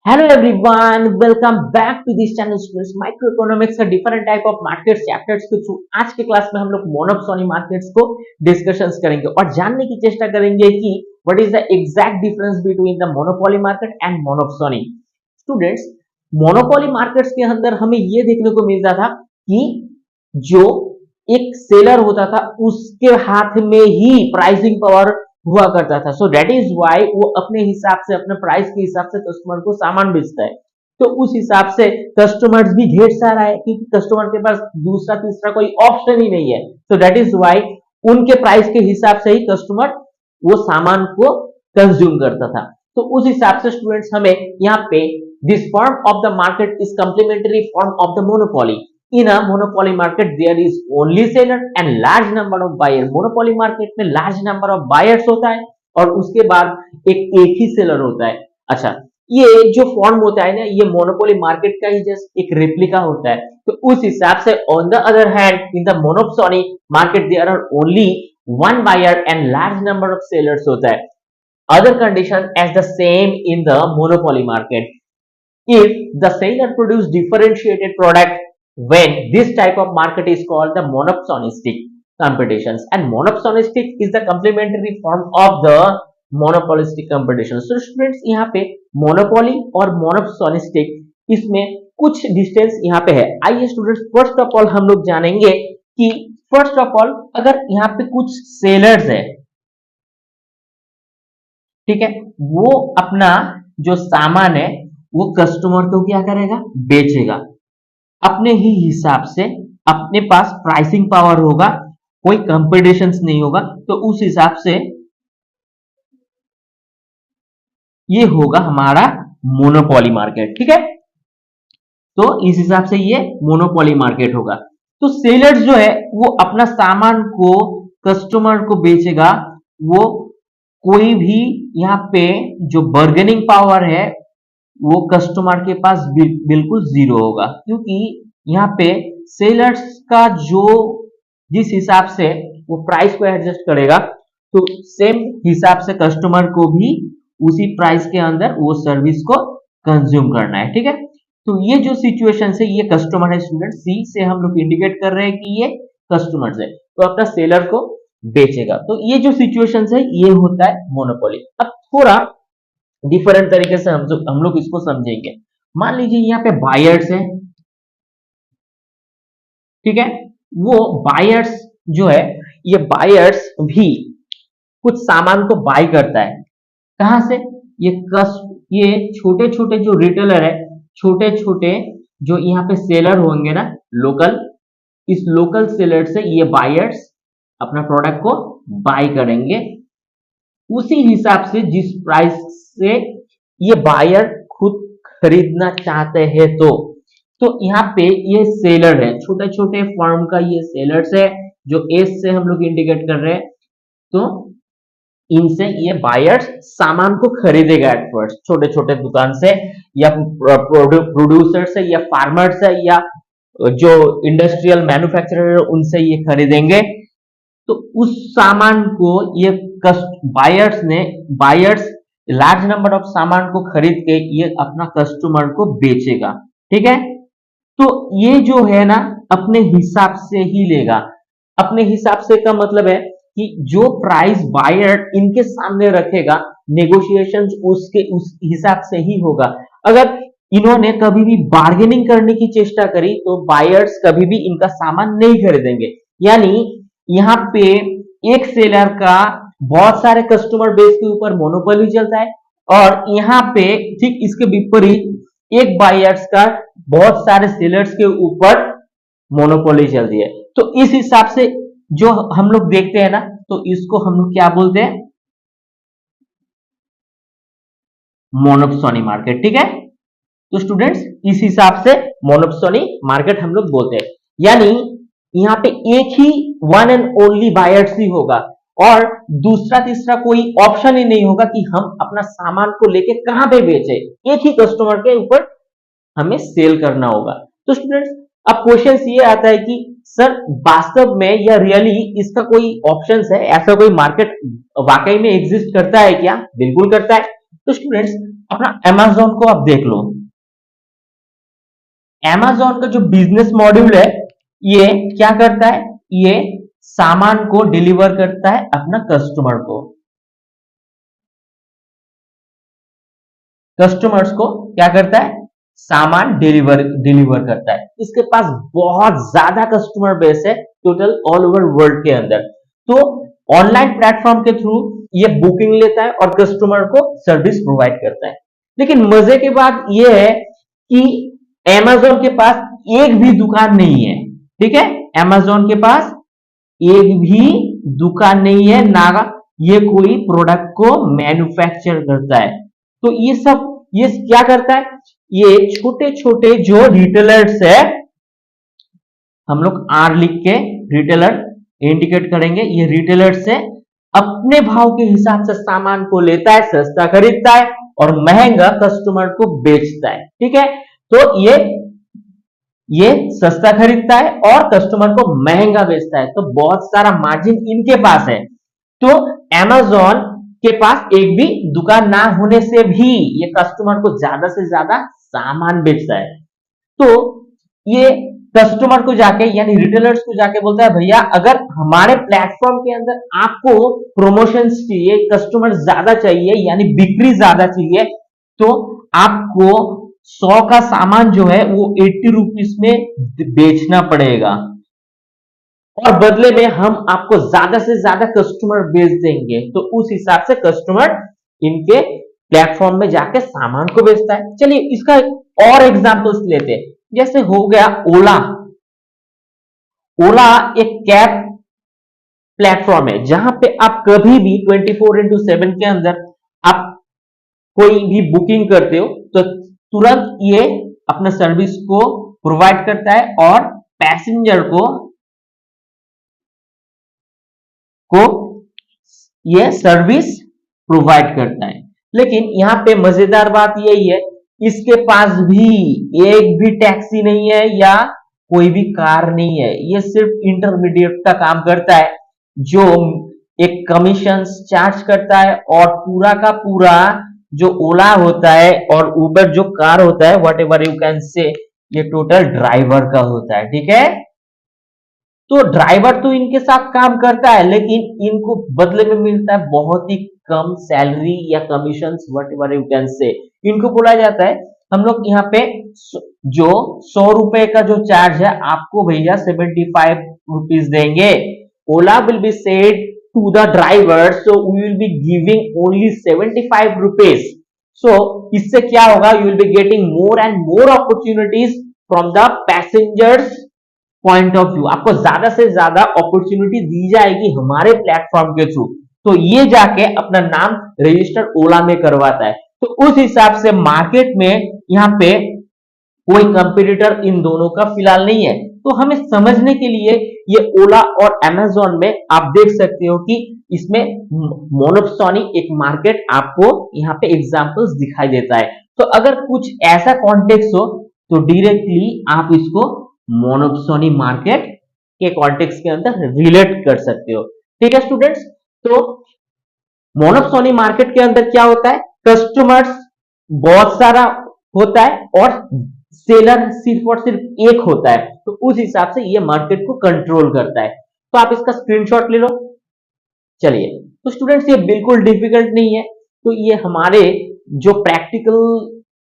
Hello everyone, welcome back to this channel students. Microeconomics का different type of market chapters के through आज के class में हम लोग मोनोपोली मार्केट्स को डिस्कशंस करेंगे और जानने की चेष्टा करेंगे कि what is the exact difference between the monopoly market and monopoly. Students, monopoly markets के अंदर हमें ये देखने को मिलता था कि जो एक सेलर होता था उसके हाथ में ही प्राइसिंग पावर हुआ करता था। सो दैट इज व्हाई वो अपने हिसाब से, अपने प्राइस के हिसाब से कस्टमर को सामान बेचता है। तो उस हिसाब से कस्टमर्स भी ढेर सारा है क्योंकि कस्टमर के पास दूसरा तीसरा कोई ऑप्शन ही नहीं है। सो दैट इज व्हाई उनके प्राइस के हिसाब से ही कस्टमर वो सामान को कंज्यूम करता था। तो उस हिसाब से स्टूडेंट्स हमें यहाँ पे this form of the market is complementary form of the monopoly. In a monopoly market there is only seller and large number of buyer. monopoly market में large number of buyers होता है और उसके बाद एक ही सेलर होता है। अच्छा, ये जो फॉर्म होता है ना, ये मोनोपोली मार्केट का ही जस्ट एक रेप्लिका होता है। तो उस हिसाब से on the other hand in the monopoly market there are only one buyer and large number of sellers होता है। Other condition as the same in the monopoly market. If the seller produce differentiated product, when this type of market is called the monopolistic competitions, and monopolistic is the complementary form of the monopolistic competition. So students, यहाँ पे monopoly और monopolistic इसमें कुछ distance यहाँ पे है। आइए students, first of all हम लोग जानेंगे कि फर्स्ट ऑफ ऑल अगर यहाँ पे कुछ सेलर्स है, ठीक है, वो अपना जो सामान है वो कस्टमर को क्या करेगा, बेचेगा अपने ही हिसाब से। अपने पास प्राइसिंग पावर होगा, कोई कंपटीशन नहीं होगा, तो उस हिसाब से ये होगा हमारा मोनोपोली मार्केट। ठीक है, तो इस हिसाब से ये मोनोपोली मार्केट होगा। तो सेलर्स जो है वो अपना सामान को कस्टमर को बेचेगा। वो कोई भी यहाँ पे जो बार्गेनिंग पावर है वो कस्टमर के पास बिल्कुल जीरो होगा, क्योंकि यहाँ पे सेलर्स का जो जिस हिसाब से वो प्राइस को एडजस्ट करेगा, तो सेम हिसाब से कस्टमर को भी उसी प्राइस के अंदर वो सर्विस को कंज्यूम करना है। ठीक है, तो ये जो सिचुएशन है ये कस्टमर है स्टूडेंट। सी से हम लोग इंडिकेट कर रहे हैं कि ये कस्टमर है, तो अपना सेलर को बेचेगा। तो ये जो सिचुएशन है ये होता है मोनोपोली। अब थोड़ा डिफरेंट तरीके से हम लोग इसको समझेंगे। मान लीजिए यहाँ पे बायर्स है, ठीक है, वो बायर्स जो है, ये बायर्स भी कुछ सामान को बाय करता है। कहां से? ये छोटे छोटे जो रिटेलर है, छोटे छोटे जो यहाँ पे सेलर होंगे ना लोकल, इस लोकल सेलर से ये बायर्स अपना प्रोडक्ट को बाय करेंगे उसी हिसाब से जिस प्राइस से ये बायर खुद खरीदना चाहते हैं। तो यहाँ पे ये सेलर है, छोटे छोटे फर्म का ये सेलर्स है जो एस से हम लोग इंडिकेट कर रहे हैं। तो इनसे ये बायर्स सामान को खरीदेगा एट फर्स्ट, छोटे छोटे दुकान से या प्रोड्यूसर से या फार्मर से या जो इंडस्ट्रियल मैन्युफैक्चरर है उनसे ये खरीदेंगे। तो उस सामान को ये बायर्स लार्ज नंबर ऑफ सामान को खरीद के ये अपना कस्टमर को बेचेगा। ठीक है, तो ये जो है ना अपने हिसाब से ही लेगा। अपने हिसाब से का मतलब है कि जो प्राइस बायर इनके सामने रखेगा, नेगोशिएशन उसके उस हिसाब से ही होगा। अगर इन्होंने कभी भी बार्गेनिंग करने की चेष्टा करी तो बायर्स कभी भी इनका सामान नहीं खरीदेंगे। यानी यहाँ पे एक सेलर का बहुत सारे कस्टमर बेस के ऊपर मोनोपोली चलता है और यहाँ पे ठीक इसके विपरीत एक बायर्स का बहुत सारे सेलर्स के ऊपर मोनोपोली चलती है। तो इस हिसाब से जो हम लोग देखते हैं ना, तो इसको हम लोग क्या बोलते हैं, मोनोपोली मार्केट। ठीक है, तो स्टूडेंट्स इस हिसाब से मोनोपोली मार्केट हम लोग बोलते हैं। यानी यहाँ पे एक ही वन एंड ओनली बायर्स ही होगा और दूसरा तीसरा कोई ऑप्शन ही नहीं होगा कि हम अपना सामान को लेके कहां पे बेचे। एक ही कस्टमर के ऊपर हमें सेल करना होगा। तो स्टूडेंट्स, अब क्वेश्चन ये आता है कि सर वास्तव में या रियली इसका कोई ऑप्शन है, ऐसा कोई मार्केट वाकई में एग्जिस्ट करता है क्या? बिल्कुल करता है। तो स्टूडेंट्स अपना अमेजोन को आप देख लो। अमेजोन का जो बिजनेस मॉड्यूल है ये क्या करता है, ये सामान को डिलीवर करता है अपना कस्टमर को, कस्टमर्स को क्या करता है, सामान डिलीवर डिलीवर करता है। इसके पास बहुत ज्यादा कस्टमर बेस है टोटल ऑल ओवर वर्ल्ड के अंदर। तो ऑनलाइन प्लेटफॉर्म के थ्रू ये बुकिंग लेता है और कस्टमर को सर्विस प्रोवाइड करता है। लेकिन मजे की बात यह है कि अमेजोन के पास एक भी दुकान नहीं है, ठीक है, अमेजोन के पास एक भी दुकान नहीं है, ना ये कोई प्रोडक्ट को मैन्युफैक्चर करता है। तो ये सब ये क्या करता है, ये छोटे छोटे जो रिटेलर्स है, हम लोग आर लिख के रिटेलर इंडिकेट करेंगे, ये रिटेलर से अपने भाव के हिसाब से सामान को लेता है, सस्ता खरीदता है और महंगा कस्टमर को बेचता है, ठीक है। तो ये सस्ता खरीदता है और कस्टमर को महंगा बेचता है, तो बहुत सारा मार्जिन इनके पास है। तो अमेजोन के पास एक भी दुकान ना होने से भी ये कस्टमर को ज्यादा से ज्यादा सामान बेचता है। तो ये कस्टमर को जाके यानी रिटेलर्स को जाके बोलता है, भैया अगर हमारे प्लेटफॉर्म के अंदर आपको प्रमोशंस चाहिए, कस्टमर ज्यादा चाहिए यानी बिक्री ज्यादा चाहिए, तो आपको 100 का सामान जो है वो 80 रुपीस में बेचना पड़ेगा और बदले में हम आपको ज्यादा से ज्यादा कस्टमर बेच देंगे। तो उस हिसाब से कस्टमर इनके प्लेटफॉर्म में जाके सामान को बेचता है। चलिए इसका और एग्जांपल्स लेते हैं, जैसे हो गया ओला। ओला एक कैब प्लेटफॉर्म है जहां पे आप कभी भी 24/7 के अंदर आप कोई भी बुकिंग करते हो तो तुरंत ये अपना सर्विस को प्रोवाइड करता है और पैसेंजर को ये सर्विस प्रोवाइड करता है। लेकिन यहां पे मजेदार बात यही है, इसके पास भी एक भी टैक्सी नहीं है या कोई भी कार नहीं है, ये सिर्फ इंटरमीडिएट का काम करता है जो एक कमीशन चार्ज करता है और पूरा का पूरा जो ओला होता है और उबर जो कार होता है, what ever you can say, ये टोटल ड्राइवर का होता है, ठीक है। तो ड्राइवर तो इनके साथ काम करता है लेकिन इनको बदले में मिलता है बहुत ही कम सैलरी या commission, what ever you can say. इनको बोला जाता है, हम लोग यहाँ पे जो 100 रुपए का जो चार्ज है आपको भैया 75 रुपीज देंगे। Ola will be said to the driver, so we will be giving only 75 rupees. So इससे क्या होगा, you will be getting more and more opportunities from the passengers point of view. आपको ज्यादा से ज्यादा अपॉर्चुनिटी दी जाएगी हमारे प्लेटफॉर्म के थ्रू। तो ये जाके अपना नाम रजिस्टर ओला में करवाता है। तो उस हिसाब से मार्केट में यहाँ पे कोई कंपटीटर इन दोनों का फिलहाल नहीं है। तो हमें समझने के लिए ये ओला और अमेजोन में आप देख सकते हो कि इसमें मोनोपोली एक मार्केट आपको यहाँ पे एग्जांपल्स दिखाई देता है। तो अगर कुछ ऐसा कॉन्टेक्स्ट हो तो डायरेक्टली आप इसको मोनोपोली मार्केट के कॉन्टेक्स्ट के अंदर रिलेट कर सकते हो, ठीक है स्टूडेंट्स। तो मोनोपोली मार्केट के अंदर क्या होता है, कस्टमर्स बहुत सारा होता है और सेलर सिर्फ और सिर्फ एक होता है। तो उस हिसाब से ये मार्केट को कंट्रोल करता है। तो आप इसका स्क्रीनशॉट ले लो। चलिए, तो स्टूडेंट्स ये बिल्कुल डिफिकल्ट नहीं है। तो ये हमारे जो प्रैक्टिकल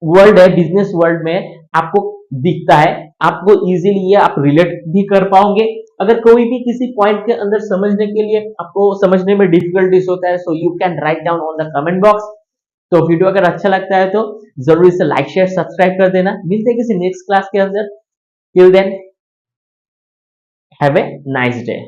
वर्ल्ड है, बिजनेस वर्ल्ड में आपको दिखता है, आपको इजीली ये आप रिलेट भी कर पाओगे। अगर कोई भी किसी पॉइंट के अंदर समझने के लिए आपको समझने में डिफिकल्टीज होता है, so you can write down on the comment box. तो वीडियो अगर अच्छा लगता है तो जरूर इसे लाइक शेयर सब्सक्राइब कर देना। मिलते हैं किसी नेक्स्ट क्लास के अंदर। Till then have a nice day.